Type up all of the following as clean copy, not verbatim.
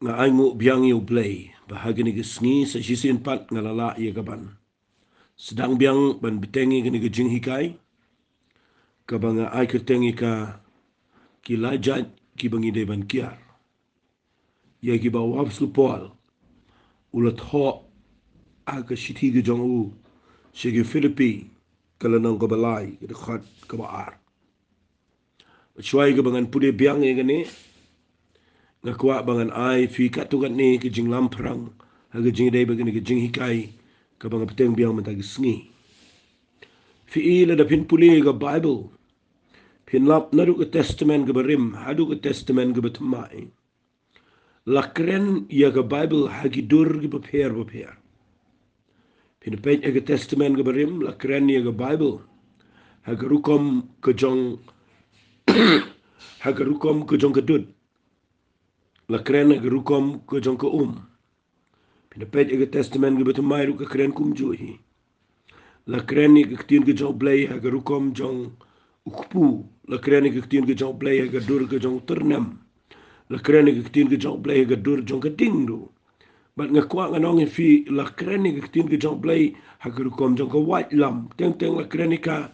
nga ai ngu biang yu play bahagi ni gisngi sa sisin pat ngalala ia kaban sedang biang ban bitengi gini gejing hikai kabanga ai ketengi ka kila Jait ki bangi de ban Kiar ia ki ba wab supol ulat ho aga shiti ge jong u shigi Filipi kala nang ko balai ke khat ka ba ar chuai ge bangan pude biang e gani ngakwa bangan ai fi ka tu ni ke jing lam perang aga jing de bagani ke jing hikai ka banga peteng biang mata ge sngi fi ila da pin puli ga Bible pin lap na du ke testament ge berim hadu ke testament ge betmai lakren ia ke Bible hagi dur ge beper pin page ge testament ge berim lakren ia ge Bible hagi rukom ke jong hagi rukom ke jong ke dud lakren hagi rukom ke jong ke pin page ge testament ge betmai ru ke kren kum juhi lakren ni ke tin ge jong blay hagi rukom jong ukpu lakren ni ke tin ge jong blay hagi dur ke jong ternam lakren ni ke tin ge jong blay hagi dur jong ke dingdu bat nga kwa nga nong fi la kreni ke tin ke jong play hakiru kom jong ko white lam teng la kreni ka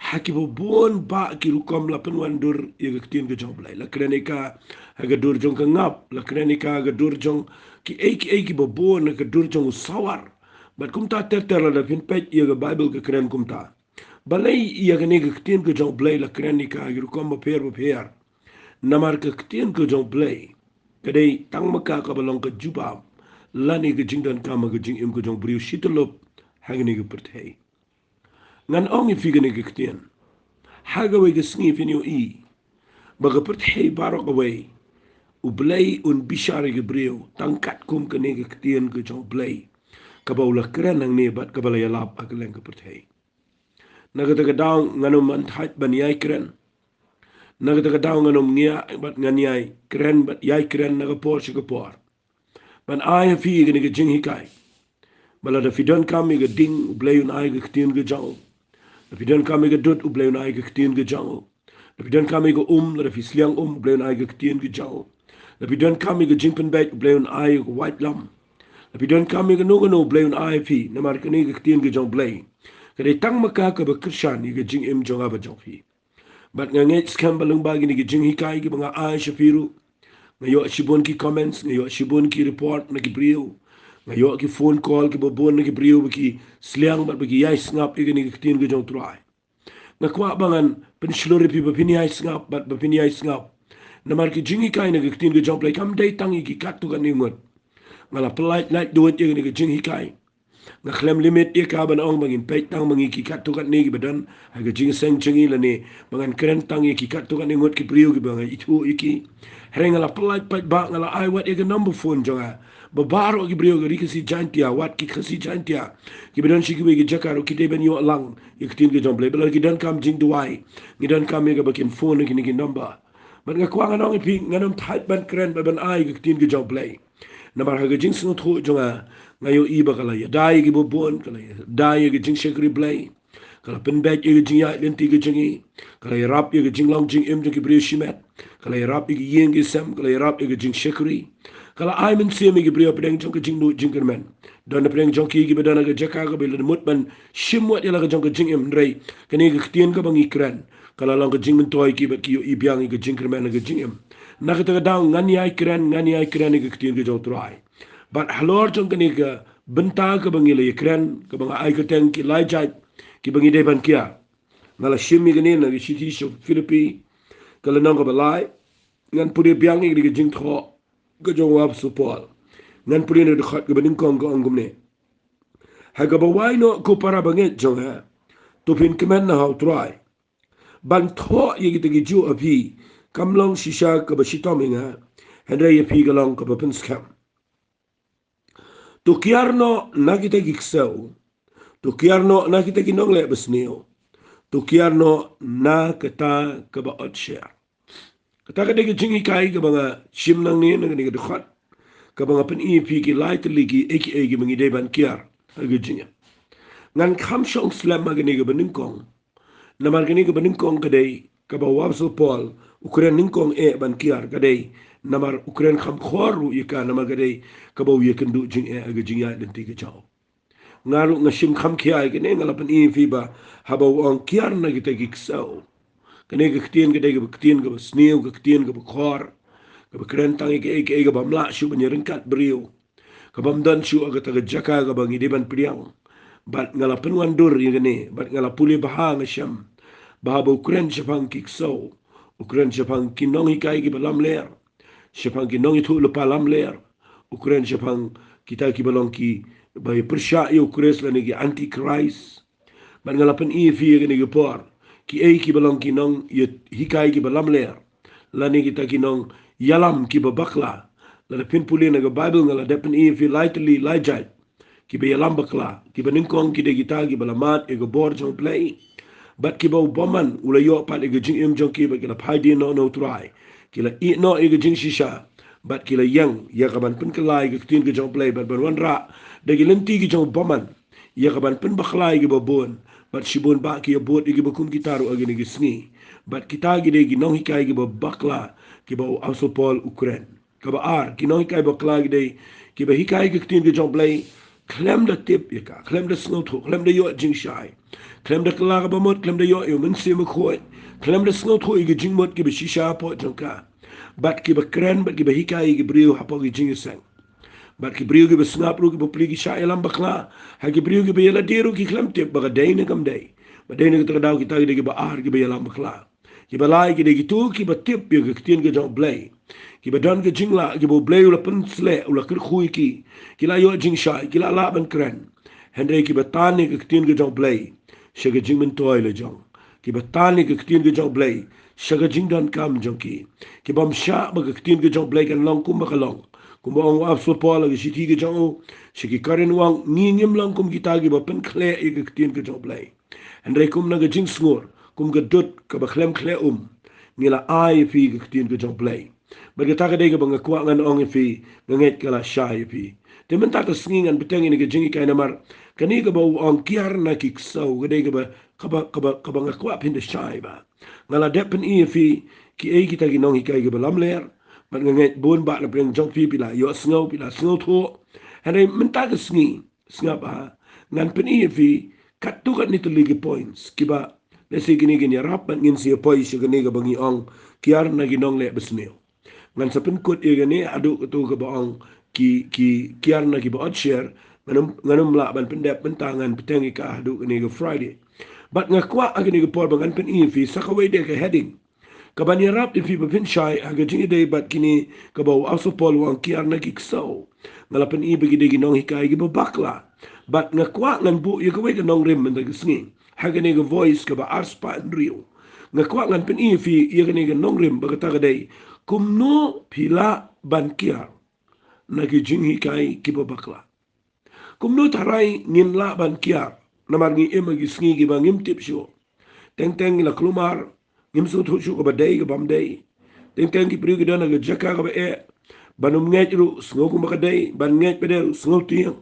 hakibo bon ba kiru kom la penwan dur ye ke tin ke jong play la kreni ka haga dur jong ka ngap la kreni ka haga dur jong ki bo bon ke dur jong sawar bat kum ta ter la fin pet ye ke Bible ke kren kum ta balai ye ke ne ke tin ke jong play la kreni ka hakiru kom bo per namar ke tin ke jong play kadai tang maka ka balong ke jubab lani ke jingdan kama ke jing im ke jong briu shitolop hagni ke perthei ngan ong i figane ke ktien haga we ke sngi finio i baga perthei barok away u blay un bishari ke briu tangkat kum ke ne ke ktien ke jong blay ka baula kren nang ne bat ka bala yalap akeleng ke perthei nagata ka daw nganom man thait ban yai kren nagata ka daw nganom ngia bat nganyai kren bat yai kren naga por shi ke por ban ai fi gane ke jing hikai bala da fidon kam ga ding blay un ai ga ktien ga jang da fidon kam ga dot u blay un ai ga ktien ga jang da fidon kam ga la fi sliang blay un ai ga ktien ga jang da fidon kam ga jingpen bet blay un ai ga white lam da fidon kam ga no blay un ai fi na mar ka ne ga ktien ga jang blay ka de tang maka ka ba krishan ga jing im jang aba jang fi bat nga nge skam balung ba gi ga jing hikai ga nga ai shafiru ngayo shibon ki comments ngayo shibon ki report na ki brio ngayo ki phone call ki bobon na ki brio ki sliang bat ki yai snap igani ki tin ki jong try na kwa bangan pen shlori pi bapini yai snap bat bapini yai snap na mar ki jingi kai na ki tin ki jong play kam dai tangi ki kat tu kan ni ngot ngala polite night do it igani ki jingi kai na klem limit ye ka ban ong bangin pek tang mangi ki kat tu kan ni ki badan ha ki jing seng chingi la ni bangan kren tang ye ki kat tu kan ni ngot ki brio ki bangan itu iki herengala polite pat ba ngala ai wat ye number phone jonga babaro ki brio ki kasi jantia wat ki kasi jantia ki badan shi ki ki jakaro ki de ben yo lang ye ki tin ki jong play bela ki dan kam jing duai ki dan kam ye ka bakin phone ki ni ki number ban nga kwa nong pi nganom tight ban kren ban ai ki tin ki jong play na bar ha jing sno tho jonga ngayo iba kala ya dai ki bobon kala ya dai ki jing shekri play kala pen bet ye jing ya len ti ki jingi kala ya rap ye jing long jing em ki brio shimet kala ya rap ye yeng ki sam kala ya rap ye jing shekri kala ai men se mi ki brio pedeng jong ki jing no jing kermen don na pedeng jong ki bedana ga jaka ga bel mut ban shimwat ya la ga jong ki jing em rei kani ki tien ka bangi kren kala long ki jing men toy ki ba ki yo ibiang ki jing kermen ga jing em na ka ta daw ngani ai kren ki tien ki jong try but halor jong kani ka benta ka bangi le kren ka banga ai ka teng ki lai Jait ki bangi de ban Kiar ngala shimi gani na ki shiti sho Filipi kala nang ka balai ngan pudi biang ni ki jing tho ka jong wab supol ngan pudi ne khat ka baning kong ka angum ne ha ka ba wai no ko para banget jong ha to pin kemen na how try ban tho ye ki gi ju api kamlong shisha ka ba shitominga henda ye pi galong ka ba pen scam to Kiar no na kita giksau to Kiar no na kita ginong le besneo to Kiar no na kata ka ba ot share kata ka de jingi kai ka banga shim nang ni na ni ka khat ka banga pen EP ki light ligi aka ki mangi de ban Kiar ga jinga ngan kham shong slam ma ni ka baning kong na mar ni ka baning kong ka dei ka ba wab so pol ukren ning kong e ban Kiar ka dei namar ukren kham khoru yaka namar gade kabaw yakendu jing aga jing ya den tiga chao ngaru ngashim kham khia ke ne ngalapan fi ba habaw on kiar na gita giksao kene ga ktien gade ga ktien ga sneu ga ktien ga khor ga kren tangi ke ga bamla shu banyeringkat brio ka bamdan shu aga taga jaka ga bangi deban priang bat ngalapan wandur yagane bat ngalapuli baha ngasham bahaba ukren shapang kiksao ukren shapang kinong hikai gi balam ler shapang kinong itu lupa lam ler ukren shapang kita ki balong ki bai persya yo kres la negi anti christ ban ngalapan fi ga negi por ki ki balong ki nong hikai ki balam ler la negi ta ki nong yalam ki babakla la pin puli na ga bible ngala depen fi lightly Jait ki be yalam bakla ki baningkong ki de gita ki balamat e go bor jong play bat ki bau boman ula yo pat e jing im jong ki ba ki la pai di no try ki la i no e jing shisha bat ki la yang ya ka ban pin kalai ki tin ki jong play bat ban wan ra de ki lenti ki jong boman ya ka ban pin bakhlai ki babon bat shibon ba ki bot ki bakum gitaru agi ni sni bat kita gi de gi nong hikai gi bakla ki ba asopol ukren ka ba ar ki nong hikai bakla gi de ki ba hikai ki tin ki jong play klem da tip ya ka klem da snot klem da yo jing shai klem da kala ba mot klem da yo e mun se mo khoi klem da snot ho gi jing mot ki ba shisha po jong ka bat ki ba kren bat ki ba hikai gi brio hapo gi jing sang bat ki brio gi ba snap ru gi ba pli gi sha elam bakla ha gi brio gi ba yela deru ki klem tip ba ga dai ne kam dai ba dai ne ga daw ki ta gi ba ar gi ba elam bakla ki ba lai gi de gi tu ki ba tip gi tien gi jong blai ki ba don gi jing la gi ba blai ula pen sle ula kir khui ki la yo jing sha ki la ban kren hendre ki ba tan ni gi tien gi jong blai she gi jing men toy le jong ki ba tan ni gi tien gi jong blai she gi jing don kam jong ki bam sha ba gi tien gi jong blai kan long kum ba kalong kum ba ong af so pala gi shiti gi jong she ki karen wang ni ngim lang kum ki ta gi ba pen khle gi tien gi jong blai hendre kum na gi jing sngur kum ga dut ka ba khlem khle ngila ai fi ga tin ga jong play ba ga ta ga de ga bang kwa ngan ong fi nget kala shai fi te men ta ka sngingan biteng ni ga jingi kai namar kani ga ba ong kiar na ki so ga de ga ba ka ba kwa pin de shai ba ngala de pen fi ki ki ta gi nong hi kai ga ba lam ler ba nget bon ba na breng jong fi pila yo snow tho hare men ta ga sngi snga ba ngan pen fi kat tu ga ni to ligi points ki ba lesi gini rap ban ngin siya poi siya gani ga bangi ong kiar na ginong le besneo ngan sa pinkut i gani adu to ga ba ong kiar na gi ba share nganum la ban pendep pentangan petengi ka adu gani ga friday but nga kwa agani ga por bangan pen fi sakaway de ga heading ka ban rap if ba pin shai aga jingi de bat kini ka ba also pol wang kiar na gi so ngalapan bagi de ginong hikai gi ba bakla but nga kwa ngan bu ya ga nong rim man ga sngi hagani ga voice ka ba arspa rio nga kwa ngan pen fi yagani ga nongrim ba ta ga dai kumno pila ban kiar na gi jingi kai ki ba bakla kumno tarai ngin la ban kiar na mar ngi emagi sngi gi ba ngim tip sho teng la klumar ngim so thu shu ga ba dai ga bam dai teng ki pri ga dana ga jaka ga ba banum ngej ru sngo ku ba dai ban ngej pe de sngo tiang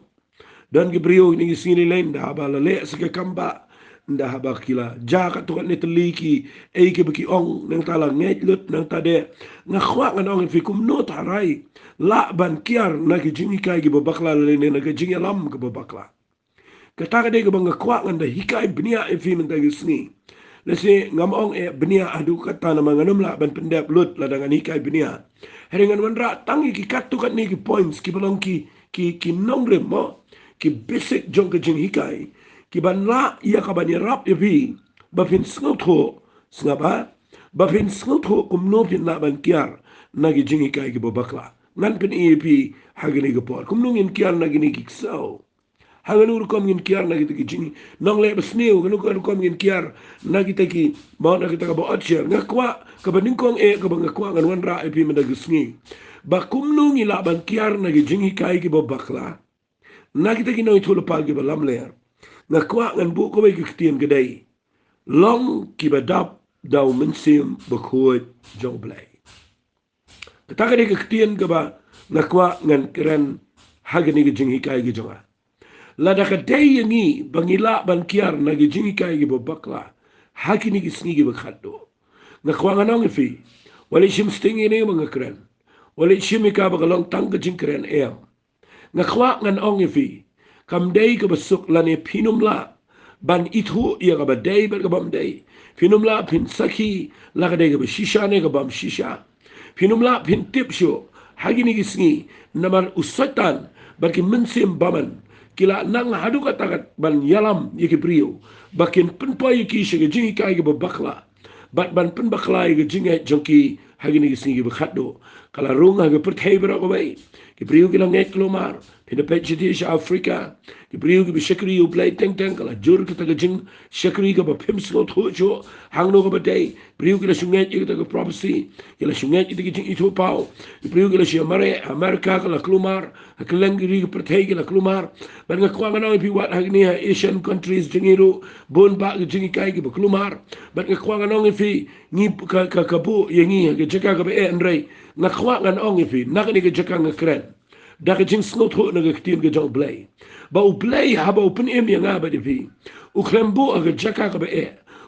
dan gi brio ni sini lain da ba la le sa ka kamba nda haba kila jaka to ne teliki ke baki ong nang tala nget lut nang tade nga khwa nga ong fi kum no tarai la ban kiar na ki jingi kai gi babakla le ne na ki jingi lam ga babakla ka ta ga de ga bang khwa nga da hikai bnia fi men ta gisni lese ngam ong bnia adu kata na manganum la ban pendep lut la dengan hikai bnia heringan wanra tangi ki katu kat ni ki points ki balong ki nongre mo ki basic jong ka jing hikai ki ban la ia ka ban rap ya vi ba fin sngot ho snaba ba fin sngot ho kum no fin la ban kiar na gi jingi kai gi babakla ngan pen ep hagini ga por kum no ngin kiar na gi ni ki so haganu ru kom ngin kiar na gi ki jingi nong le besneu ganu ko kom ngin kiar na gi ta ki ba na gi ta ka ba atcher nga kwa ka ban ning kong ka ban kwa ngan wan ra ep me da gi sngi ba kum no ngi la ban kiar na gi jingi kai gi babakla na gi ta ki no itu pa gi ba lam ler nga kwa ngan bu ko be kitien gedai long ki badap daw mensim bekhoy jong blai ta ga de kitien ga ba nga kwa ngan kren hagani ge jingi kai ge jonga la da ka dai ngi bangila ban kiar na ge jingi kai ge babakla hakini ge sngi ge bakhaddo nga kwa ngan fi wali shim stingi ne mga kren Wali shimika bagalong tang ka jingkren em. Nga kwak ngan ong ifi. Kam day ka basuk lani pinum la. Ban itu ia ka ba day ba ka bam day. Pinum la pin saki la ka day ka ba shisha ne ka bam shisha. Pinum la pin tip syo. Hagi ni gisngi naman usatan barki mensim baman. Kila nang hadu katakat ban yalam yiki priyo. Bakin penpa yiki shige jingi kai ka ba bakla. Bat ban pen bakla yiki jingi jongki hagi ni gisngi ka ba khatdo. Kala rung hagi perthai berak ka bay. Ki priyo kila ngek lomar. Pinapet Jait Afrika. Ki priyo ki ba shakri yu play teng teng. Kala jur kita ka jing shakri ka ba pimslo thojo. Hangno ka ba day. Priyo kila shunget yiki ka prophecy. Kila shunget yiki jing itu pao. Ki priyo kila shi Amerika kala klumar. Hakilang kiri ka perthai kila klumar. Ban nga kwa nga nang ipi wat hagi ni Asian countries jingiru. Bon ba ka jingi kai ki ba klumar. Ban nga kwa nga nang ipi ngi ka kabu yangi hagi jaka ka ba enray. Nga kwa nga nang ipi nakani ka jaka nga kren. Dak jing snot ho na gaktin ga jong blay ba u blay haba open em yang aba divi u klembo aga jaka ga ba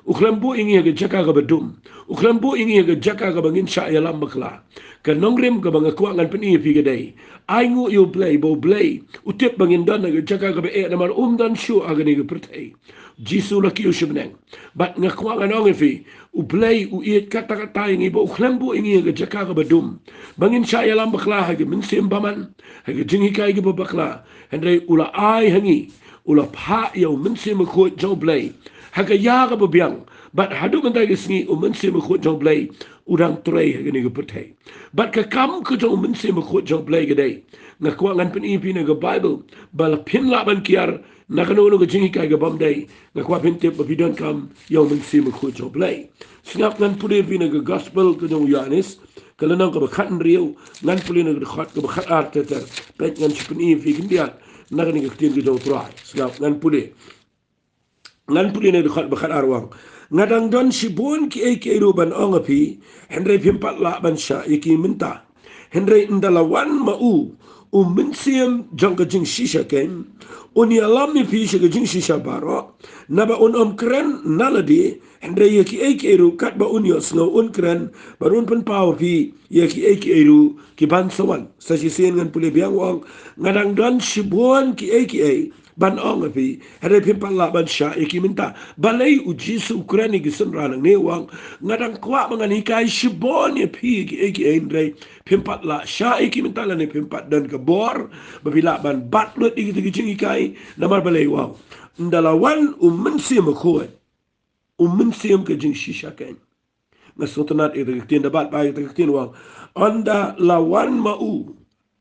u klembo ingi ga jaka ga ba dum u klembo ingi ga jaka ga bangin sha ya lam bakla ka nongrem ga banga kwa ngan peni fi ga dai ai ngu you blay bo blay u tip bangin dan ga jaka ga ba na mar dan shu aga ni ga pertai jisu la ki u shibneng bat nga kwa ngan ong fi u blay u iet kata kata ingi ba u klembo ingi ga jaka ga ba dum bangin sha ya lam bakla ha ga min sim baman hagi jingi kai gi babakla hendrai ula ai hangi ula pha yo mense me kho jo blai haga ya ga babiang bat hadu kan dai gisngi u mense me kho jo blai udang trei hagi ni ga perthai bat ka kam ko jo mense me kho jo blai ga dai nga kwa ngan pen ipi na ga bible bal pin la ban kiar na kanu no ga jingi kai ga bam dai nga kwa pin tip babidon kam yo mense me kho jo blai singap ngan pudi ipi na ga gospel ko jo Yohanes kalau nang kebakan riau ngan puli nak dekat kebakan arteter pet ngan cipeni fikin dia nak ni ketin ke jauh tuai sebab ngan puli nak dekat bakan arwang ngadang don sibun ki ek eruban ongapi henry pimpat la ban sha iki minta henry ndalawan mau mensiam jang ke jing shisha ken uni alam ni pi shi ke jing shisha baro naba kren naladi Hendra yaki eki eru kat ba unios ngo kren barun pen pau pi yaki eki eru ki ban sawan sa si sen ngan pule biang wang ngadang dan sibuan ki eki ban ong pi hare pimpa la ban sha eki minta balai uji su ukrani ki sen ranang ne wang ngadang kwa mangan hikai sibuan ye pi ki eki hendra pimpa la sha eki minta la ne pimpa dan ke bor babila ban batlut iki tiki jingi kai namar balai wang ndalawan mensi makuat mensiam ke jing shisha ken ngasotanat ite tin dapat ba ite tin wang anda lawan mau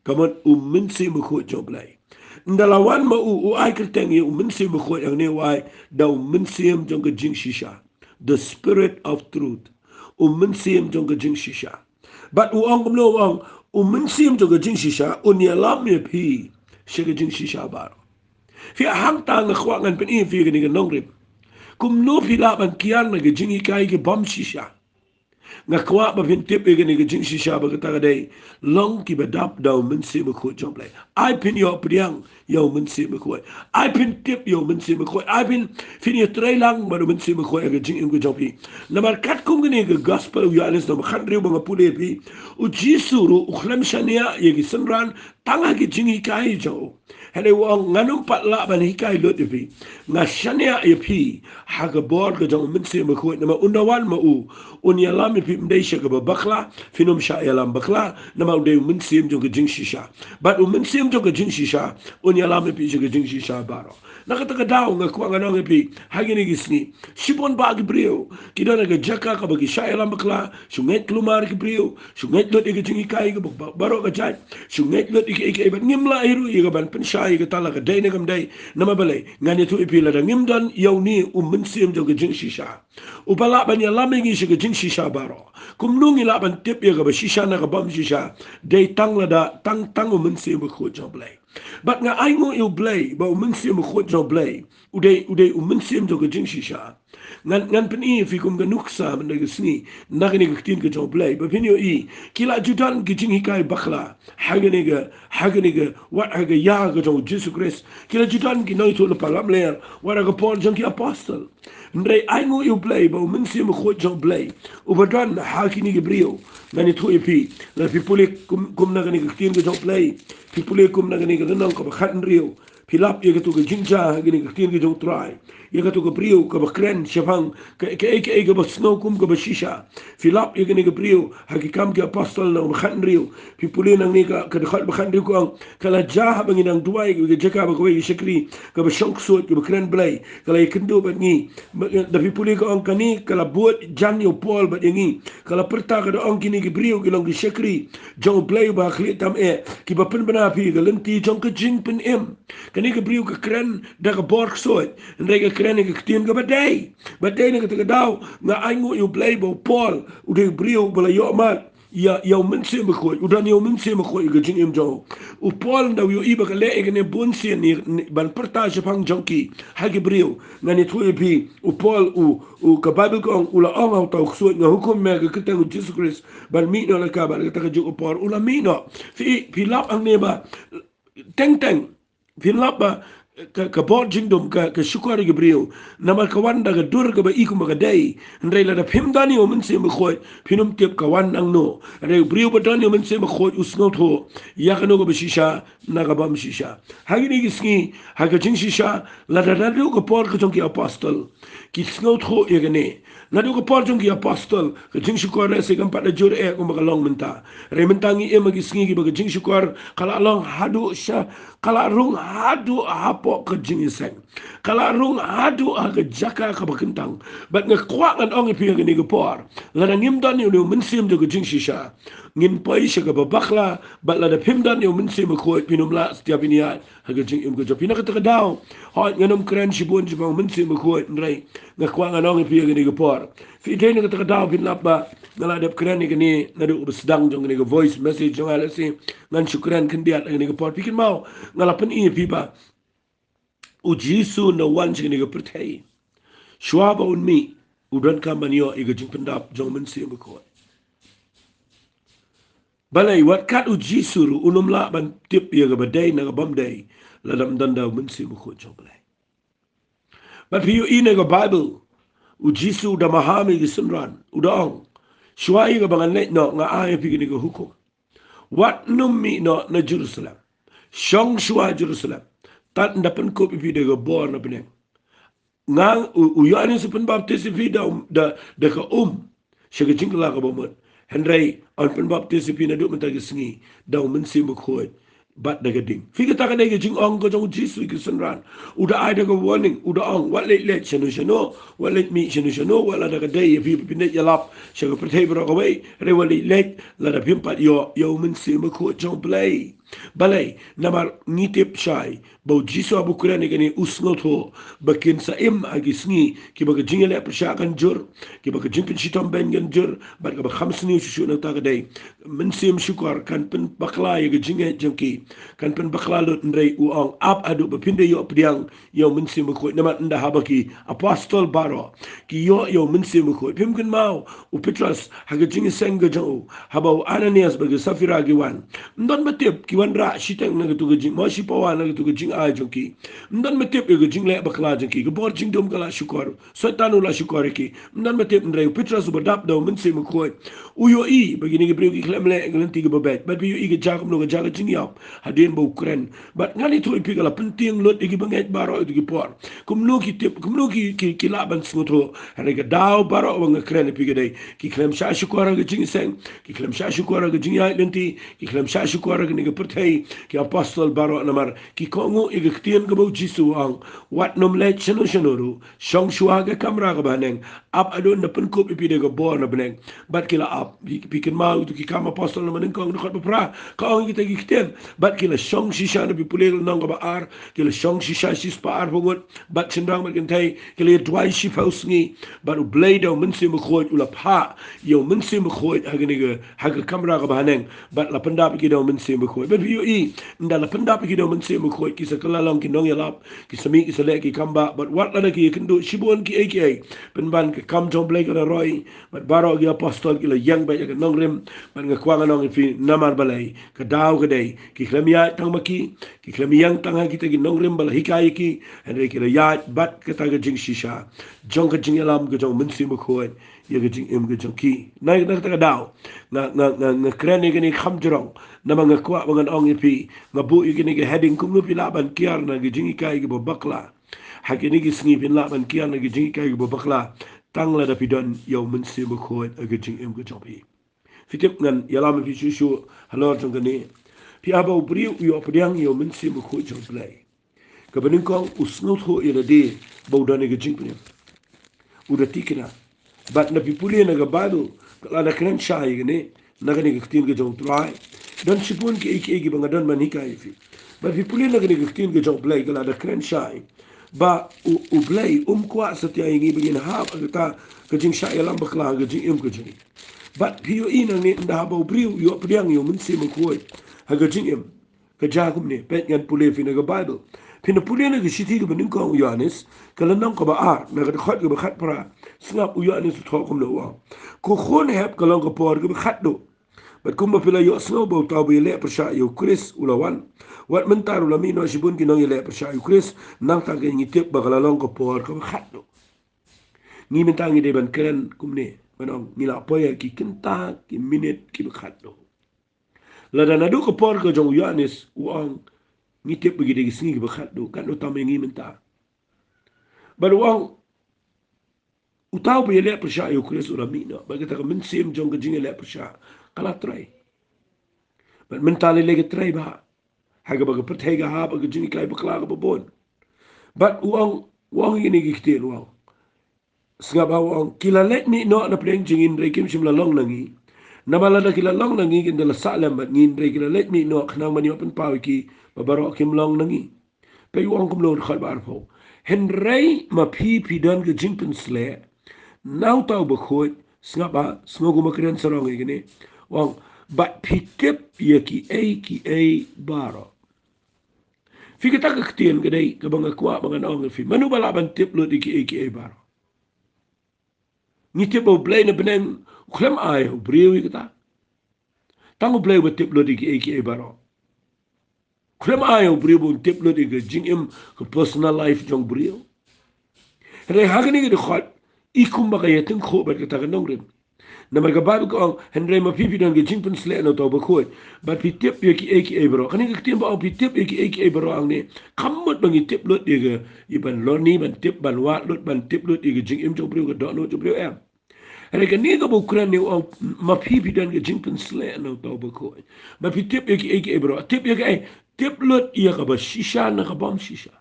kaman mensi mako joblai nda lawan mau u ai kerteng ye mensi mako yang ne wai da mensiam jong ke jing shisha the spirit of truth mensiam jong ke jing shisha but u ong lo wang mensiam jong ke jing shisha unia lam ye pi she ke jing shisha bar fi hang tang khwangan pen in fi ke ni nongrip kum no pila ban kiar na jingi kai ke bom shisha nga kwa ba pin tip ke ni jing shisha ba kata dai long ki ba dap daw men se ma ko job lai ai pin yo priang yo men se ma ko ai pin tip yo men se ma ko ai pin fin yo trai lang ba men se ma ko ke jing ko job pi na mar kat kum ni ke gospel yo anes no khandri ba pule pi u jisuru u khlam shania ye ki sanran tanga ki jingi kai jo hele wong nganum pat la ban hikai lot pi nga shania ye pi ha ga bor ga jong men se ma ko na ma unawan ma u unya lam pi mdai she ga bakla finum sha ya lam bakla na ma de men se jong ga jing shisha but men se jong ga jing shisha unya lam pi she ga jing shisha baro nakata ka daw nga kwa nga pi hagini gisni shibon ba gi brio kidana ga jaka ka ba gi sha ya lam bakla shunget klumar gi brio shunget lot ga jing kai ga baro ga jai shunget lot ik ban ngimla iru ga ban pen sha ga tala ga dai na gam dai na ma balai ngani tu ipila da ngimdan yaw ni men se jong ga jing shisha upala ban ya lam gi she ga jing shisha baro kumnungi la ban tip ya ga ba shisha na ga bam shisha dai tang la da tang men se ba ko job lai But nga ai ngo you blay ba umensim khot jo blay. Uday umensim jo gajing shisha. Ngan pen I fi kum ganuksa man ga sni nagni ga tin ga jo blay. Ba pinyo I kila judan gajing hikai bakhla. Hagani ga wat haga ya ga jo Jesus Christ. Kila judan ki noi to le palam ler. Wara ga Paul jonki apostle. Ndray ai ngo you blay ba umensim khot jo blay. Ubadan hakini Gabriel. Ngani tu epi la pipule kum nagni ga tin ga jo blay. Pipule kum nagni ga nang ka khat rio pilap ye tu ga jinja gini ga tin ga jong try ye tu ga brio ka bakren shafang ka ga snow kum ga shisha pilap ye gini ga brio hakikam ga apostol na khat rio pipule nang ni ka khat khat rio ko kala jah bangi nang duai ga jaka ba ko ye shakri ka ba shonk so ga bakren blai kala ye kendo ba ni da pipule ko ang kani kala buat jan yo pol ba ngi kala perta ga ang kini ga brio ga long ga shakri jong blai ba khli tam ki ba pen bana pi ga lenti jong ka jing pen kani ka brio ka kren da ka borg soit en rega kren ka tien ka badai na ka daw nga aingo you play bo Paul u de brio bala yo mat ya mense me khoi u dan yo mense me khoi ga jing jo u Paul da yo iba ka le ne bon sien ni ban partage pang jonki ha ge brio na ni tu pi u Paul u ka bible ko u la ong au tau soit nga hukum me ka kitang Jesus Christ ban mi no la ka ba ka ju Paul u la mi no fi lap ang ne ba teng Filap ba ka bot jingdom ka syukur Gabriel nama kawan daga dur ka ba ikum ba dai ndai la da phim dani o mense me khoi phinum tep kawan ang no re Gabriel ba dani o mense me khoi usno tho ya kano ka shisha na ka bam shisha hagi ni gisni haga jing shisha la da do ka por ka ki apostol ki sno tho yegane na do ka por ki apostol ka jing syukur na se kam pa da jur ko ba long menta re mentangi e magisni ki ba jing syukur kala long hadu sha kala rung hadu hapo ke jingiseng kala rung hadu aga jaka ka bakentang bat nga kwak an ong ipi ngini gepor la ngim dan yo mensim de jing shisha ngin pai sha ka bakla bat la da pim dan yo mensim ko pinum la setiap ini ha jing im go jopina ka daw ha nganom kren shibun jibang mensim ko ndrai nga kwak an ong ipi ngini gepor fi dene ka daw bin lapba ngala dep kren ni na du sedang jong ni voice message jong ala si ngan syukran kendiat ngini gepor pikin mau ngalapan ini pipa ujisu na wan chini ga pertai shwaba unmi udan kambanyo iga jing pendap jong mensi mko balai wat kat ujisu ru unum la ban tip ya ga badai na ga bamdai la dam danda mensi mko jong balai but piu ina ga bible ujisu da mahami gi sunran udang shwai ga bangan net no nga ay pigini ga hukum wat nummi no na Jerusalem Shong shua Jerusalem. Tat ndapan ko pipi de ga bor na peneng. Ngang uyani se pen baptis pi da ka Shega jingla ka bomot. Henry on pen baptis pi na du menta gisngi da mensi mo khoi bat da gading. Figa ta ka ne jing ong ko jong jisu ki sunran. Uda ai da ga warning uda ong wat let shanu wat let mi shanu wala da ga dai pi ne yalap shega pertai bro ka wei re wali let la da pimpat yo mensi mo khoi jong play. Balai namar ngitip shai bau jisu abu kurani gani usnot ho bakin sa agisngi ki baga jingale persyakan jur ki baga jingpin shitam ben gan jur bat ka ba khamsni shu na ta gadai mensim syukar kan pen bakla ya jinge jengki kan pen bakla lut ndrei uang ap adu bapinde yo pdiang yo mensim ko nama nda habaki apostol baro ki yo mensim ko pim kan mau u petras haga jinge senga jau habau ananias baga safira giwan ndon batip kiwan ra shiteng na tu gajing mo shipawa na tu gajing a jongki ndan metep e gajing le bakla jongki go bor jing dom kala shukor so tanu la shukor ki ndan metep ndre petra su badap do men se mo ko uyo I begini ge breki klem le nglanti ge babet but you ge jakom no ge jaga jing yap hadin bo ukren but ngani tu ipi kala penting lot ge banget baro ge por kum no ki tip kum no ki laban smotro hare ge daw baro wang kren ipi ge dai ki klem sha shukor ge jing seng ki klem sha shukor ge jing ya lenti ki klem sha shukor ge ne ge pertai ki apostol baro namar ki kongo ige ktien ge bo jisu ang wat nom le chano ru shong shua ge kamra ge baneng ap adon na pen kop ipi de ge bor na beneng bat kila ap pi ken mau tu ki kam apostol na manen kong khot pra ka ong kita gi ktien bat kila shong shisha na bi pulel nang ge ba ar kila shong shisha sis pa ar bogot bat chendang bat ken tai kila dwai shi faus ngi bat u blade o mense me khot u la pa yo mense me khot ha ge ne ge ha ge kamra ge baneng bat la panda ki do mense me khot berbioi ndala pendap ki do mense mo khoi ki sakalalong ki nong yalap ki sami ki sale ki kamba but what la ki kendo shibon ki aka penban ki kam jom blai ka roi but baro ki apostol ki la yang ba ka nong rem man nga kwanga nong fi namar balai ka daw ka dai ki klamia tang maki ki klamiang tang ha ki te ki nong rem bala hikai ki andre ki la ya bat ka ta ga jing shisha jong ka jing yalam ka jong mense mo khoi ya ga jing em ga jong ki na ta daw nga krene gini kham jrong na mga kwa mga ong ipi nga bu gini ga heading kum nupi laban kiar na gi jingi kai gi bakla hakini gi sngi bin laban kiar na gi jingi kai gi bakla tang la da pidon yo mun se mo khoi a gi jing em ga jobi fitip ngan yalam fi shu halor jong gani pi aba ubri yo pdiang yo mun se mo khoi jong play ka benin kong usnut ho ira de bawdan gi jing pnem udah tikina bat na pipuli na gabado kala na kren shai gane na gani gaktin ga jong trai dan sipun ki iki bangadan manika ifi bat pipuli na gani gaktin ga jong play kala na kren shai ba u play kwa satya ingi begin ha agata ka jing shai lam bakla ga jing em ka jing bat pio ina ne nda ba briu yo priang yo mun se mo koi ha ga jing em ka jagum ne pet ngan pule fi na ga bible pina pule na ga shiti ga benin ko Yohanes kala nang ka ba a na ga khat ga khat para sngap u Yohanes to kom lo wa ko khon heb kala ga por ga khat do bat kum ba pila yo sno bo ta bi le persha yo Chris ulawan wat mentar ulami no shibun ki no le persha yo Chris nang ta ga ngi tep ba kala long ka por ka khat do ni mentang ngi de ban keren kum ne manong ngila poya ki kinta ki minute ki khat do la da na do ka por ka jong Yohanes uang ni tep bagi degi singi ba khat do kan utama ngi menta balwang utaw ba yele persha yo Chris uramina bagi ta min sim jong ga jinga le persha kala trai but mentale lege trai ba haga baga pertega ha baga jingi kai ba kala ba bon but uang ini gi kite uang sga ba uang kila let mi no na pleng jingin re kim sim la long nangi namala da kila long nangi kin dala salam bat ngin re kila let mi no khna mani open pawi ki babaro kim long nangi pe uang kum lo khal bar pho henrei ma pi dan ge jingpen sle now tau ba khoi snga ba smogu makren sarong igene wang bat pitip ye ki a baro fika ta ka ktien ge dei ka banga kwa banga ong fi manu bala ban tip lo di ki a baro ni tip o blay na benen klem ai o brewi ta tango blay ba tip lo di ki a baro klem ai o brewi tip lo di ge jingim ka personal life jong brewi re hagani ge khot ikum ba ya tin kho ba ta nong rim na mar ga ba ko henre ma pipi don ge jingpen sle no to ba khoi ba pi tip ye ki a bro kani ge tim ba pi tip ye ki a bro ang ne khamot ba ngi tip lot de ge iban loni ban tip ban wa lot ban tip lot de ge jing im jo bro ge do no jo bro em re ge ni ga bu kran ni ma pipi don ge jingpen sle no to ba khoi ba pi tip ye ki a bro tip ye ge tip lot ye ga ba shisha na ga bom shisha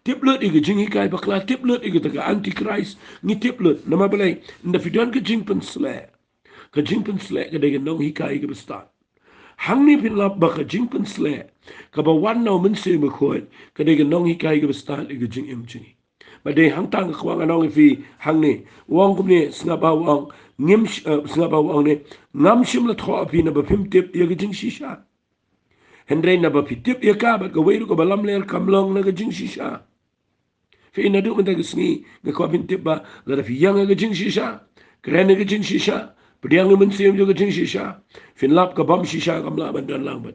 tiplut ige jingi kai bakla tiplut ige taga antichrist ni tiplut nama balai nda fidan ke jingpen sle ka jingpen sle ka dege nong hikai ige bestan hangni pin lap ba ka jingpen sle ka ba wan no men se me khoi ka dege nong hikai ige bestan ige jing em jingi ba de hang tang ka wang anong fi hangni wang kum ne snga ba wang ngim snga ba wang ne ngam shim la tho api na ba phim tip ige jing shisha hendrei na ba pitip ye ka ba ka weiru ko balam ler kamlong na ga jing shisha fi ina du menta gisni ga ko bin tip ba la da fi yang ga jing shisha kren ga jing shisha pdiang men sim jo ga jing shisha fin lap ka bam shisha kam la ban dan lang ba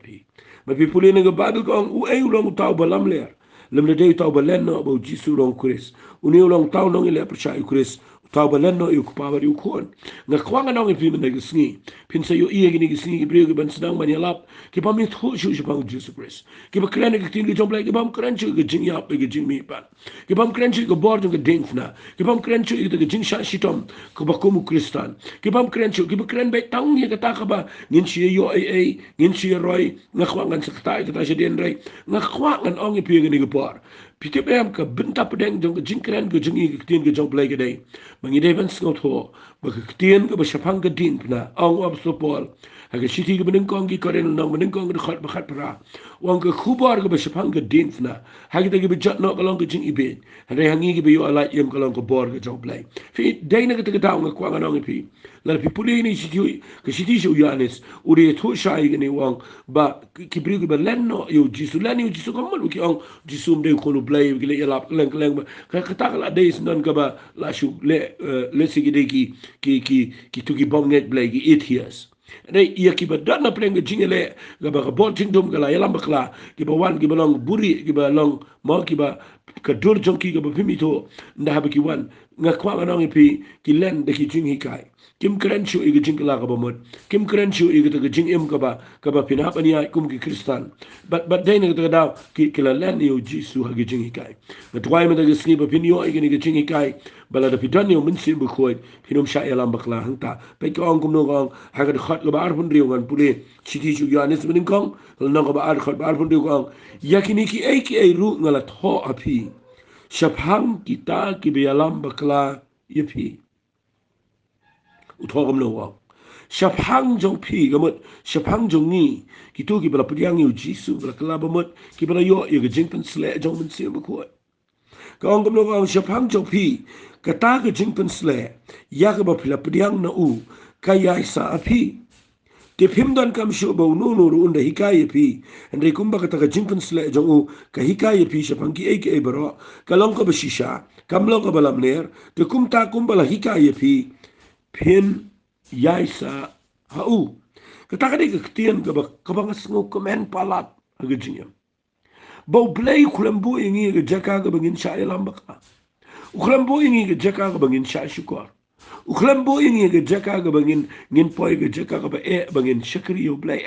pi puli na ga ba ko u ai long taw balam ler lem le de taw balen no ba jisu long kris uni long taw no ile per sha kris taw balen no yu pa ba yu kon nga kwanga no fi men gisni pin sa yo ie gini gisni gi brio ga ban sedang ban yalap ki pa mi thu shu pa jisu kris ki ba kren ga tin gi jom like ki bam kren chu ga jing yap ga jing mi pan ki bam kren chu ga bor ga ding na ki bam kren chu ga jing sha shitom ko ba ko mu kristan ki bam kren chu ki ba kren be tang ye ga ta ka ba ngin chi yo ai ngin chi roi nga kwang an sa ta ta den rai nga kwang an ong pi ga ni ga bor Pitip em ka benta pedeng jong jing kren go jing i tien go jong play ga dei. Mangi dei ban sngot ho. Ba ka tien go ba shapang ga din pna. Ong ab so pol. Ha ga shiti go bening kong gi koren no bening kong ga khat ba khat pra. Wang ka khubar go ba shapang ga din pna. Ha ga gi ba jat no ka long ga jing i be. Ha dei hangi gi ba yo ala yem ka long ko bor ga jong play. Fi dei na ga ta ga nga kwa nga nong pi. La pi puli ni shiti ka shiti shu yanis. Uri to shai ga ni wang ba ki bri go ba len no yo jisu len yo jisu ko mo ki ong jisu mde ko no play ki le yalap leng leng ka ta la dei non ka ba la shu le sigi de ki tu ki bom net play ki 8 years dei ia ki ba dana preng jingele ga ba bol ting dum ga la yalam bakla ki ba wan ki ba long buri ki ba long mo ki ba ka dur jong ki ga ba pimito nda ha ba ki wan nga kwa ga nong pi ki len de ki jing hi kai kim kren chu i ga jing la ga ba mot kim kren chu i ga jing im ka ba pina pa ni ai kum ki kristan but dei na ga da ki la len yo jisu ha ga jing hi kai na twai ma da ga sni ba pin yo i ga ni ga jing hi kai bala da pidan yo min sim bu khoi pinum sha yalam bakla hanta pe ko ong kum no gong ha ga khat ga ba ar pun riu gan pule chiti chu ya nes min kong no ga ba ar khat ba ar pun riu gong yakini ki ai ru ngala tho api shaphang kita ki be yalam bakla yipi uthogam no wa shaphang jong pi gamot shaphang jong ni ki tu ki bala pudyang yu jisu bala kala bamot ki bala yo yu ga jingpan sle jong min sim bu khoi ka ong gam no ga shaphang jong pi ka ta ga jingpan sle ya ga ba pila pudyang na u ka ya sa api te pimdan kam shu ba no no ru unda hikaye pi andre kumba ka ta ga jingpan sle jong u ka hikaye pi shaphang ki ai baro ka long ka ba shisha kam long ka balam ner te kumta kumbala hikaye pi pin yaisa hau kata ka ketien ka bang sngo komen palat aga jingam bau play kulambu ingi ga jaka ga bangin sha lambaka ukulambu ingi ga jaka ga bangin sha shukor ukulambu ingi ga jaka ga bangin ngin poi ga jaka ga ba bangin shakri yo play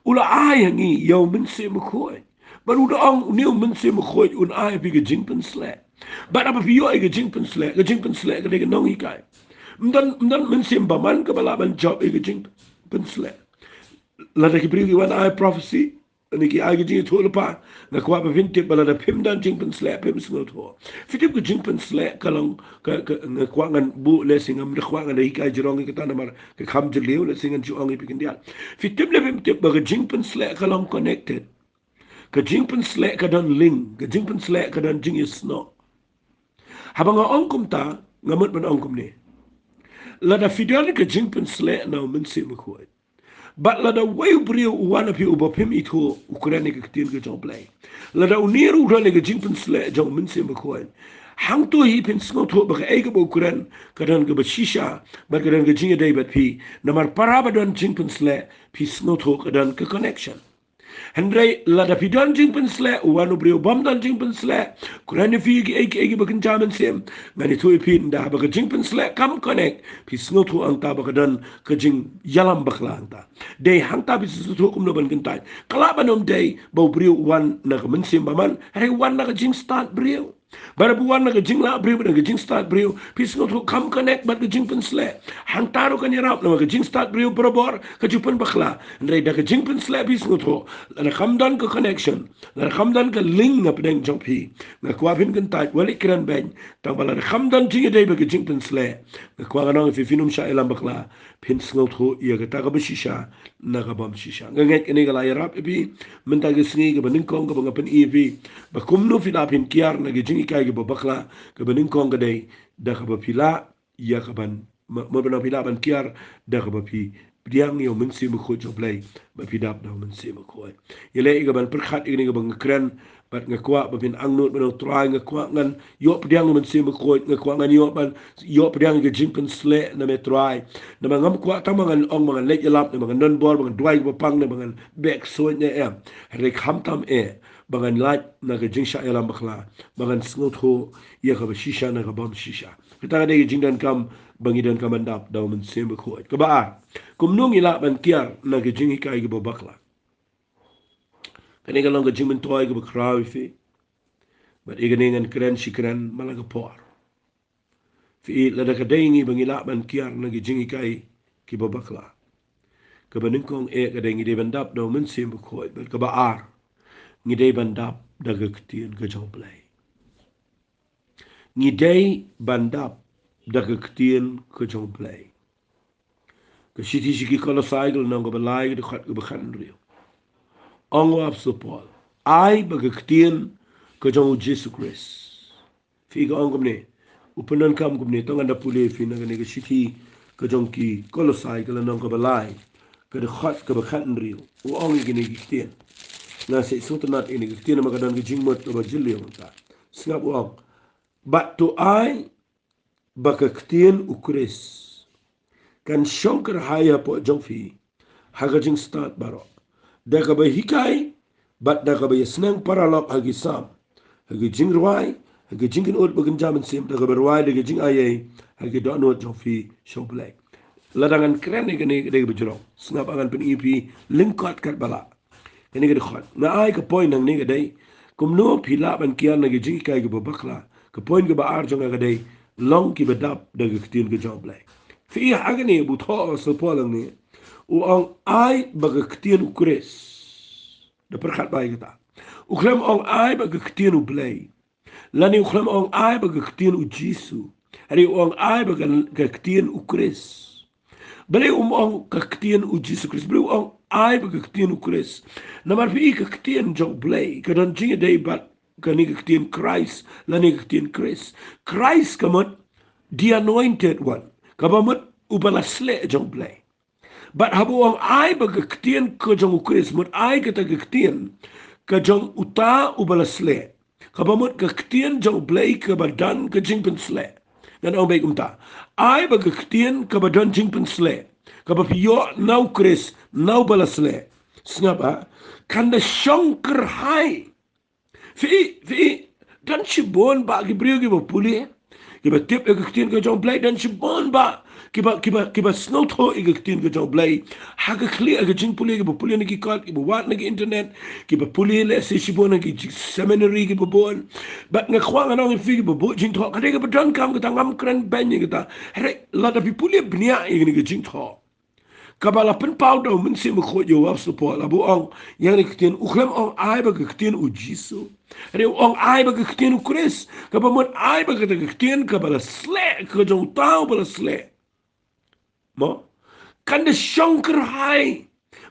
ula ai ngi yo min se mkhoi but ula ong new min se mkhoi un ai bi ga jingpen sle but apa bi yo ga jingpen sle ga de nong ikai mdan min sim ba man ka bala ban job e gijing pensle la da ki bringi wan I prophecy ani ki ai gijing to pa na kwa ba vinti bala da pim dan jing pensle pim snot ho fitip gijing pensle kalong ka na kwa ngan bu le singam de kwa ngan dai ka jirong ki tan mar ka kham je leu le singan ju ong pikin dia fitip le pim tip ba gijing pensle kalong connected ka jing pensle ka dan link ka jing pensle ka dan jing is no habang ongkum ta ngamut ban ongkum ni lada fidel ka jingpen sle na min se mkhoi but lada way brio wana pi uba pim ito ukraine ka tin ka jong play lada uniru rale ka jingpen sle jong min se mkhoi hang to hi pin sngo to ba ka ba ukraine ka dan ka ba shisha ba ka dan ka jinga dai bat pi na mar paraba dan jingpen sle pi sngo to ka dan ka connection Hendrai lada pidan jing pensle wanu brio bom dan jing pensle kurani fi egi bakin jaman sem ngani tu ipin da baka jing pensle kam connect pi snotu anta baka dan ka jing yalam bakla anta dei hangta bi tu kum no ban kintai kala banom dei bau brio wan na ka mensem baman hari wan na ka jing start brio bara buwan na ka jing la brio na ka jing start brio pi snotu kam connect bat ka jing pensle hangtaro kan yarap na ka jing start brio probor ka jupan bakla ndai da ka jing pensle pi snotu na khamdan ka connection na khamdan ka link na pedeng jompi na kwapin kan tat wali kran ben tang bala khamdan jinge dei ba jing pen sle na kwa ganong fi finum sha elam bakla pin sngot ho ya ka ta ka shisha na ka bam shisha nganget kene ga la yarap bi men ta ga sngi ga banin kong ga bangapen ev ba kumno fi da pin kiar na ga jingi kai ga bakla ga banin kong ga dei da ka ba pila ya ka ban mo bana pila ban kiar da ka ba pi Diang yo min si mukho joblay ba pidap na min si mukho yele iga ban perkhat igni ga bang kren bat nga kwa ba bin angnut ba try nga kwa ngan yo pdiang min si mukho nga kwa ngan yo ban yo pdiang ga jingpen sle na me try na ngam kwa ta mangan ong mangan lek yalap na mangan non bor mangan dwai ba pang na mangan back so nya em re kham tam bangan light na ga jing sha yalam bakhla bangan sngot ho ya ga shisha na ga bam shisha kita ga de jing dan kam bangidan kamandap daw min si mukho ka ba kumnung ila ban kiar na ga jing kai ga bakla kani ga long ga jing min toy ga krawi fi but igani ngan kren shikran malaga por fi la da ka daingi bang ila ban kiar na ga jing kai ki bakla ka banin kong ga daingi de ban dap do min sim ko but ka ba ar ngi de ban dap daga ketien ke jong play. Ngidei bandap daga ketien ke jong play. Ke siti siki kalau cycle nang ke belai de khat ke bekan rio. Ongwap support. Ai baga ketien ke jong Jesus Christ. Figa ongom ne. Upanan kam gum ne tongan da pule fi na ke siti ke jong ki kalau cycle nang ke belai ke de khat ke bekan rio. U ong gini ketien. Na se sotanat ini ketien makadan ke jingmot ke bajilio ta. Singap uang. But to I baka ketien ukris. Kan shonker haya po jongfi. Haga jing start baro. Daka ba hikai. But daka ba yasnang paralok hagi sam. Hagi jing ruai. Hagi jingin ut bagan jaman sim. Daka ba ruai daka jing ayay. Hagi doa nuat jongfi shong pelai. Ladangan keren ni kani daka bajurong. Sengap angan pen ipi. Lingkot kat bala. Kani kada khot. Na ai ka point nang ni kadai. Kum no pila ban kian lagi jing kai ka babakla. Ka point ka ba arjong kadai. Long ki badap daga ketien ka jong pelai. Fi agni butho so polang ni u ang ai baga ketien ukres da perkhat bai kita uklem ang ai baga ketien u blai lani uklem ang ai baga ketien u jisu hari u ang ai baga ketien ukres bale ang ketien u jisu kris bale ang ai baga ketien ukres namar fi ketien jong blai kadan jinga dei bat kani ketien Christ lani ketien Christ kamot the anointed one kabamut ubalasle jong play. But habu ang ay baga ketien ke jong ukris mut ay kata ketien ke jong uta ubalasle. Kabamut ke ketien jong play ke badan ke jing pensle. Dan ang baik umta. Ay baga ketien ke badan jing pensle. Kabapiyo nau kris nau balasle. Sengapa? Kanda shongker hai. Fi dan shibon ba gibriyo gibapuli. Kiba tip ega ketien ke jong play dan shibon ba. Kiba snow to ega ketien ke jong play. Haga kli ega jing puli kiba puli nagi kat kiba wat nagi internet kiba puli le se shibon nagi seminary kiba bon. But nga kwang anong fi kiba bo jing to kada kiba dan kam kita ngam keren banyi kita. Here lada pi puli bnia ega nagi jing to. Kabala pen pau do men se me khot yo wap support abu ong yang ni ketien uklem ong ai ba ketien u jisu re ong ai ba ketien u kris kabamot ai ba ketien kabala sle ko jong tau bala sle mo kan de shonker hai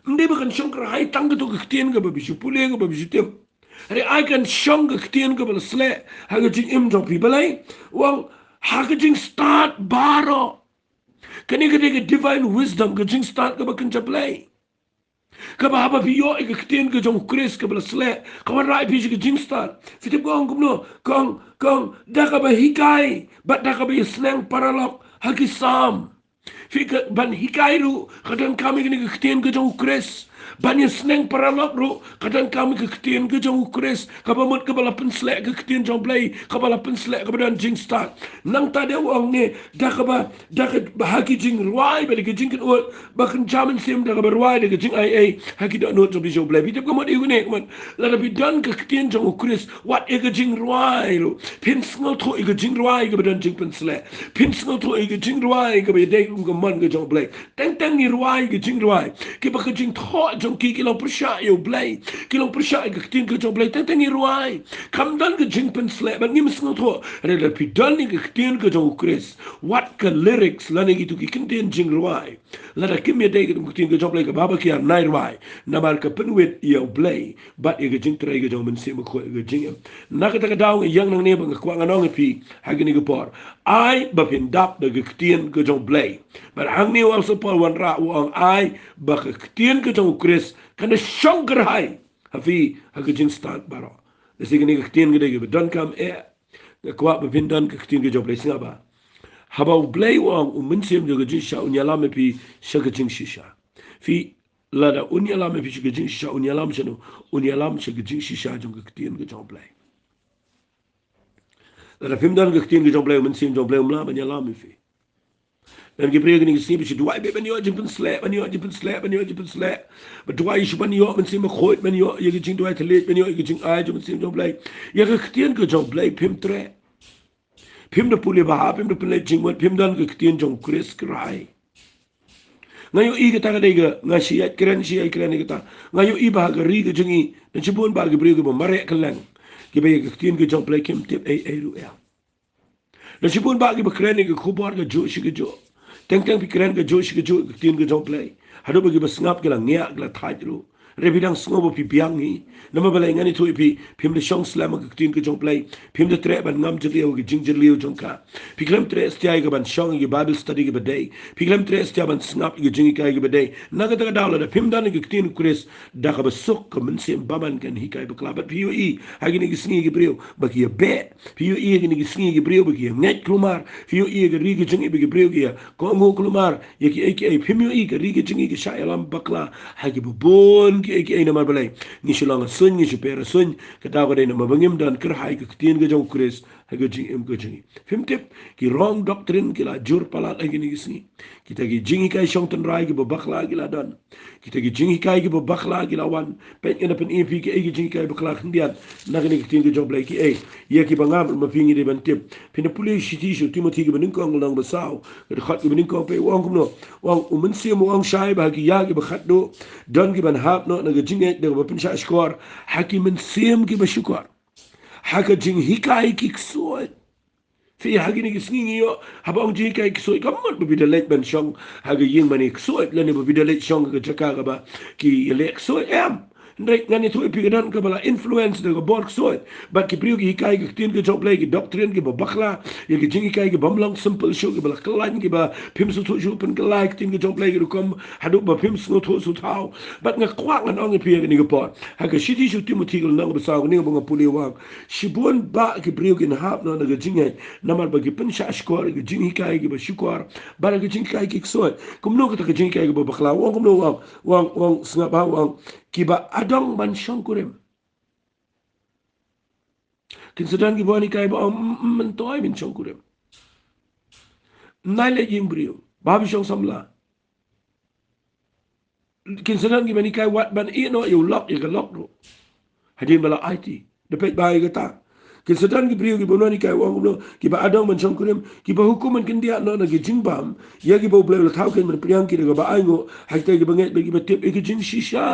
mde ba kan shonker hai tang to ketien ka ba bisu pule ka ba bisu tem re ai kan shong ketien ka bala sle ha ga jing im jong pi balai wong ha ga jing start baro kani ka divine wisdom ka jing start ka bakan chaplay ka ba haba piyo ka ketien ka jong kris ka bala sle ka wan rai pi ka jing start fitip ko kumno kong da ka ba hikai but da ka ba snang paralok hakisam fika ban hikai ru kadang kami ka ketien ka jong kris banyak senang paralok ru kadang kami ke ketien ke jong ukres kabamut ke balapan selek ke ketien jong play ke balapan selek ke badan jing start nang tadi uang ni dah ke bahagi jing ruai balik ke jing kan ut bahkan jaman sim dah ke beruai dah ke jing ai haki dak not jong jong play bidap kamut iu ni kamut lada bidan ke ketien jong ukres wat ke jing ruai ru pin sngal to ke jing ruai ke badan jing pen selek pin sngal to ke jing ruai ke bedai ke man ke jong play teng ni ruai ke jing ruai ke bah ke jing to jong ki kilong persya yo blay kilong persya ke ketien ke jong blay teng ni ruai kam dan ke jing pen slap ban ngim sngo to re le pi dan ni ke ketien ke jong kris what ke lyrics la ni gitu ki ketien jing ruai la da kim ye dai ke ketien ke jong blay ke baba ki nai ruai na mar ke penwit yo blay bat ye ke jing trai ke jong men sim ko ke jing na ka ta daw yang nang ne bang kwa nganong pi ha ke ni ke por ai ba pin dap de ke ketien ke jong blay but hang ni wa so por wan ra wa ai ba ke ketien ke jong kris kana shonker hai hafi hagajin start baro desig ni ketien gede ge don kam kwa ba pin don ke ketien ge job lesinga ba haba blay wang minsim ge jin sha unyala me pi shagajin shisha fi lada unyala me pi shagajin shisha unyala me chano unyala me shagajin shisha jong ge ketien ge job lay lada pin don ge ketien ge job lay minsim job lay umla unyala me fi dan Gabriel gini sini bisi dua ibe banyo jemput slap banyo jemput slap but dua isu banyo men sini khot banyo ye jing dua telit banyo ye jing ai jemput sini jom play ye ke ketien ke jom play pim tre pim de puli ba pim de puli jing wat pim dan ke ketien jom kris krai ngayo I kata kada iga ngasiat keren si ai keren kata ngayo I bah gari ke jengi dan sebun bah gebri ke marek kelang ke bayi ke tin ke jong play kim tip ai ru ya dan sebun bah ke keren ke kubar ke jo si ke jo teng teng pi keren ke jo si ke jo ke tin ke jong play hado bagi basngap ke lang ngia ke la thai ru rebidang sngobo pi biang ni nama balai ngani tu pi pim de shong slam ke tin ke jong play pim de tre ban ngam jliu ke jing jliu jong ka pi klem tre stia ke ban shong ke bible study ke badai pi klem tre stia ban snap ke jing kai ke badai naga ta dawla da pim dan ke tin kris da ka besuk ke men sim baman kan hikai be klabat pi ui hagi ni sngi ke brio baki ye be pi ui ke ni sngi ke brio baki nget klumar pi ui ke ri ke jing ke brio ke ko ngo klumar ye ki pim ui ke ri ke jing ke shailam bakla hagi bon ki ai nama balai ni shulanga sun ni shupera sun ka da ga na mabangim dan kir hai ka tien ga jong kris ha ga jing em ga jing fim tip ki wrong doctrine ki la jur pala lagi ni gisni kita gi jingi kai shong tan rai ki bakla ki la dan kita gi jingi kai ki bakla ki la wan pen ina pen ep ki ai gi jingi kai bakla khndian na ga ni ki tien ga jong blai ki ai ye ki bangam ma pingi de ban tip pin puli shiti shu timothy ki banin ko nglang ba saw ka khat ki banin ko pe wang kum no wang umun si mo wang shai ba ki ya ki ba khat do don ki ban hap no na ga jingi de ba pin sha skor hakimin sim ki ba shukar haka jing hikai ki ksoi fi hagi ni gisngi yo haba ong jing kai ksoi kamot ba bidalet ban shong hagi ying mani ksoi lani ba bidalet shong ga jaka ga ba ki le ksoi em ndrek ngani tu pi gadan ka bala influence de bor ksoi ba ki priu ki hikai ki tin ki job le ki doctrine ki ba bakla ye ki jing hikai ki bamlang simple show ki bala klan ki ba pim su tu ju pen ka like tin ki job le ki kom hadu ba pim su tu su tau ba nga kwak ngan ong pi ni ga pot haka shiti shu timothy ko nang ba sa ni ba nga puli wa shibun ba ki priu ki na hap no na ga jing namal bagi pensha skor ge jingi kai ge bashukor bara ge jingi kai ki ksoi kumno ka ge jingi kai ge bakla wong kumno wang snga ba wang ki ba adong ban shonkurem kin sedan ki bani kai ba men toy min shonkurem nale jimbrio ba bi shong samla kin sedan ki bani kai wat ban ino you lock you lock do hadin bala IT de pet ba ge ta kin sedan ki brio ki bonani kai wong no ki ba adong man chong kunem ki ba hukuman kin dia no na ki jingbam ya ki bo ble thau ken man priang ki ga ba aingo hakte ki banget be ki ba tip ki jing shisha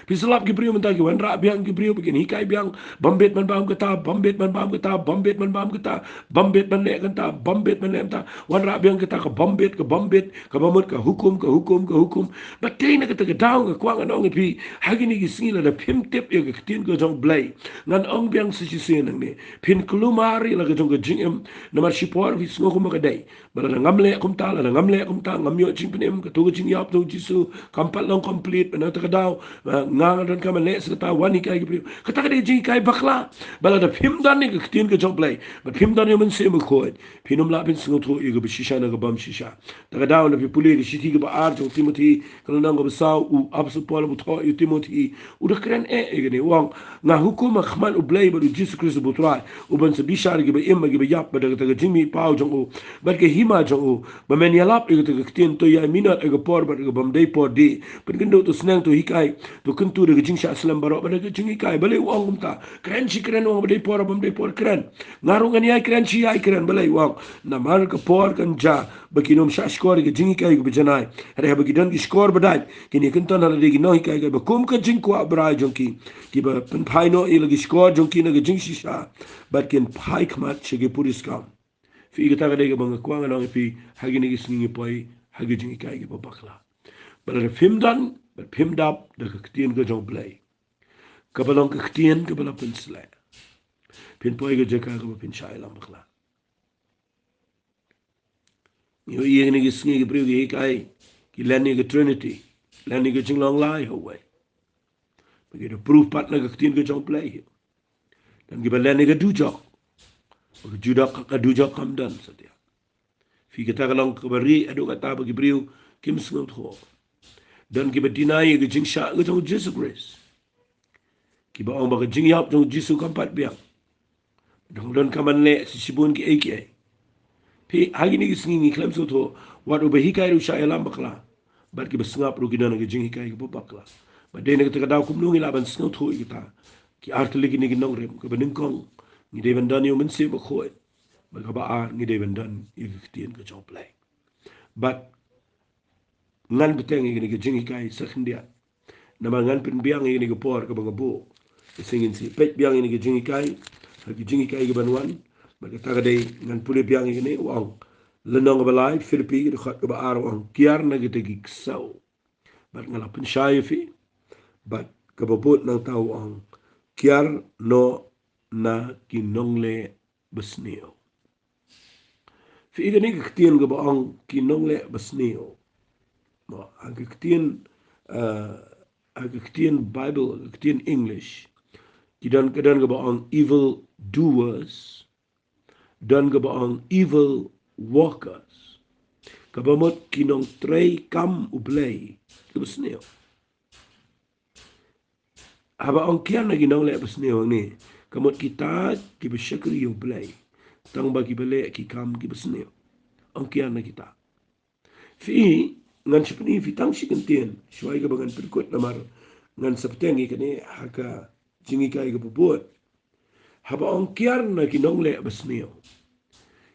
Pisalap Gibril mentagi wan rak biang Gibril begini hikai biang bambet man bam kata bambet man bam kata bambet man bam kata bambet man lek kata bambet man lek kata wan rak biang kata ke bambet ke bamut ke hukum ke hukum ke hukum batai na kata ke daung ke kuang anong pi hagi ni gisingi la pim tip ya ke tin ke jong blai ngan ong biang sisi sen nang ni pin kelumari la ke jong ke jingem namar sipor vis ngok ma kadai bala ngamle kum ta la ngamle kum ta ngamyo jing penem ke tu jing yap tu jisu kampat long complete na ta daung ngang dan kama le serta wani kai gibi kata kada ji kai bakla bala da phim dan ni tin ke joblay but phim dan men se mo khoi phinum la bin singo tho e ge shisha na ge bam shisha da da na pi puli ge shiti ge ba ar jo timothy kala nang ge sa u absu pol bu tho e timothy u de kren e ge ni wang na hukuma khmal u blay ba jesus christ bu tra u ban se bishar ge ba emma ge ba yap ba da ge jimi pau jong u ba ge hima jong u ba men yalap e ge tin to ya minat e ge por ba ge bam dei por di pen gen do to snang to hikai to kuntu de jing sha aslam baro ba de jing kai bale wang gumta kren chi kren wang ba de por bam de por kren ngarung ani ai kren chi ai kren bale wang na mar ka por kan ja ba kinom sha skor ge jing kai ge janai re ba gidan gi skor ba dai kini kan tan de gi no kai ge ba kum ka jing ko abra jong ki ba pen phai no il gi skor jong ki na ge jing shi sha ba ken phai khmat che ge puris kam fi ge ta ge bang ko ngana fi hagi ni gi singi poi hagi jing kai ge ba bakla bala film dan film dap de ktien ge jong play kabalong ktien ke bala pensle pin poi ge jeka ge pin shai lam bakla yo ye ni ge sngi ge bru ge kai ki lani ge trinity lani ge jing long lai ho wai bagi de proof pat na ge ktien ge jong play dan ge lani ge du jok ge judak ka du jok kam dan satia fi ge ta galong ke bari adu kata bagi bru kim sngot ho dan ki bedinai ge jing sha ge jong jesus grace ki ba ong ba ge jing yap jong jesus kampat biang dong don kaman le si sibun ki ai ki ai pi hagi ni singi ni klem so to wat u behi kai ru sha elam bakla bar ki besngap ru ki dan ge jing kai ki bakla ba de ne ka daw kum nungi la ban sngo tho ita ki art ligi ni nong rem ke bening kong ni de ban dan yo men se ba khoi ba ka ba a ni de ban dan i 15 ke job play but ngan beteng ini ke jingi kai sakhndia nama ngan pen biang ini ke por ke bangabu singin si pet biang ini ke jingi kai ke banwan bagi tagade ngan pule biang ini wang lenong balai Filipi ke khat ke baar wang kiar na ke tegi sau bat ngala pen fi bat ke babut nang tau wang kiar no na kinongle besneo fi igani ke ktien ke baang kinongle besneo ma ag ktien Bible ktien English kidan kedan ke baang evil doers dan ke baang evil workers kabamot kinong trei kam ublay ke besneo haba ang kian na ginong le besneo ni kamot kita ki besyakri ublay tang bagi bele ki kam ki besneo ang kian na kita fi ngan sipni fi tang sikentien shwai ga bangan perkut namar ngan septengi kene haka jingi kai ga bubut haba ang kiar na ginong le besneo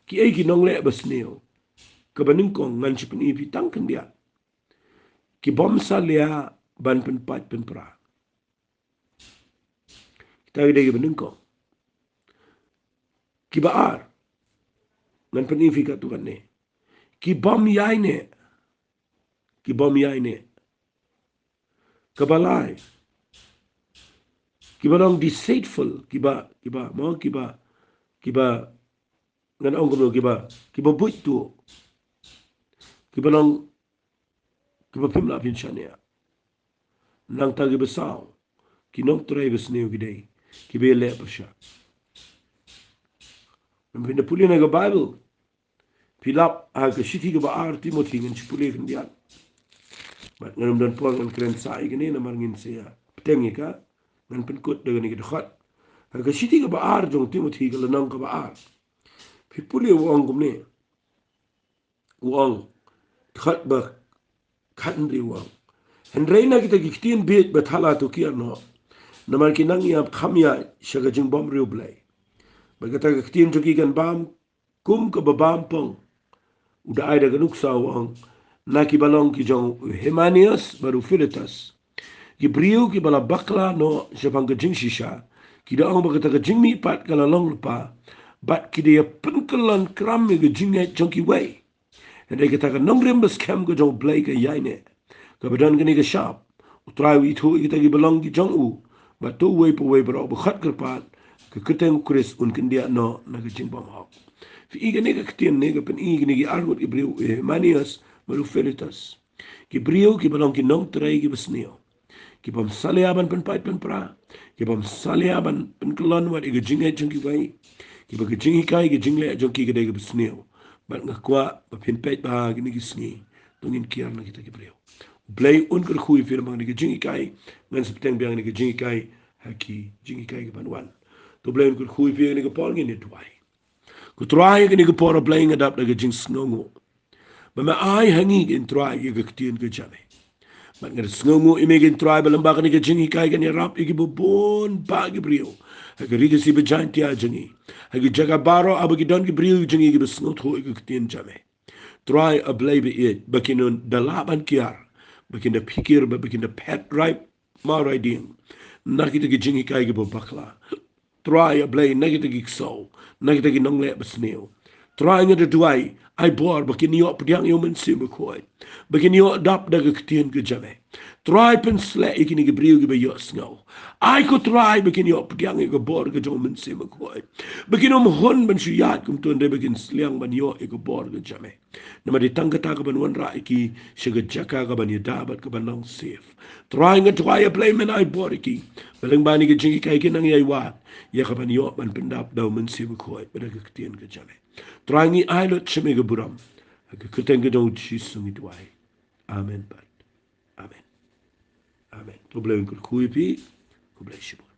ki ai ginong le besneo kabaning kong ngan sipni fi tang kendia ki bom salia ban pen pat pen pra kita ga de baning kong ki baar ngan pen fi ka tukan ne ki bom yai ne kabalai kiba deceitful kiba ngan ong kuno kiba buitu kiba pimla pinchania nang tagi besau kinong tray besneu gidei kibe le pasha mbinda puli na ga Bible pilap aga shiti ga baar Timothy ngan chipuli kandian bat ngam dan puang ngan kren sai gini na marngin sia petengi ka ngan penkut dengan ni dekhat aga shiti ga baar jong Timothy ga lanang ga baar pipuli wong gumne wong khat ba khan ri wong Henreina kita giktin bit bathala to kiar no namar kinang ya khamya shaga jing bom riu blai bagata giktin jogi kan bam kum ka babam pong udah ada ganuk sawang naki balong ki jong Hemanius baru Philetus ki brio ki bala bakla no japang ka jing shisha ki da ong bagata ka jing mi pat kala long pa bat ki dia penkelan kram mi ka jing e jong ki wei and kita ka nong rimbas kem ka jong blai ka yaine ka badan ka ni ka sharp utrai wi thu kita ki balong ki jong u bat tu wei po wei bro khat ka pat ka keteng kris un kindia no na ka jing bom hok fi iga nega ktien nega pen iga negi argot ki brio Manius maru Philetus ki brio ki balong ki nong trai ki besneo ki bom saliaban pen pait pen pra ki bom saliaban pen kelon wat iga jingai jong ki wai ki ba ki jingi kai ki jingle jong ki gede ki besneo bat ngakwa ba pen pait ba ki negi sngi tungin kiar na kita ki brio blai un ker khui fir mang negi jingi kai ngan septeng biang negi jingi kai haki jingi kai ki banwan to blai un ker khui fir negi pol ngi ni tuai ku try ke ni ke por playing adap na ke jing sngongo ba ma ai hangi in try ke ktien ke jame ba ngar sngongo imegin try ba lamba ke jing kai ke ni rap ke bon ba ke brio ha ke rige si be giant ya jingi ha ke jaga baro abu ke don ke brio jingi ke snot ho ke ktien jame try a blay be it ba kinon dalaban kiar ba kin da pikir ba kin da pet right ma riding na ke jingi kai ke bo bakla try a blay negative so negative nong le besneo try ngade duai ai bor bakin yo pdiang yo men sim ko bakin yo dap daga ktien ke jame try pen sle ikini ke brio ke be yo sngo ai ko try bakin yo pdiang ke bor ke jo men sim ko bakin hon ben su yat kum ton de bakin sliang ban yo ke bor ke jame nama di tangga ta ka ban wan ra ki shega jaka ka ban dabat ka ban nong safe try ngade try a blame men ai bor ki beleng bani ke jingi kai ke nang yai wa ya ka ban yo ban pendap daw men sim ko ba daga ktien ke jame Trangi ailot semega buram. Aga keteng gedong jisung itu ai. Amen. Amen. Amen. Problem kul kuipi. Kublai shibur.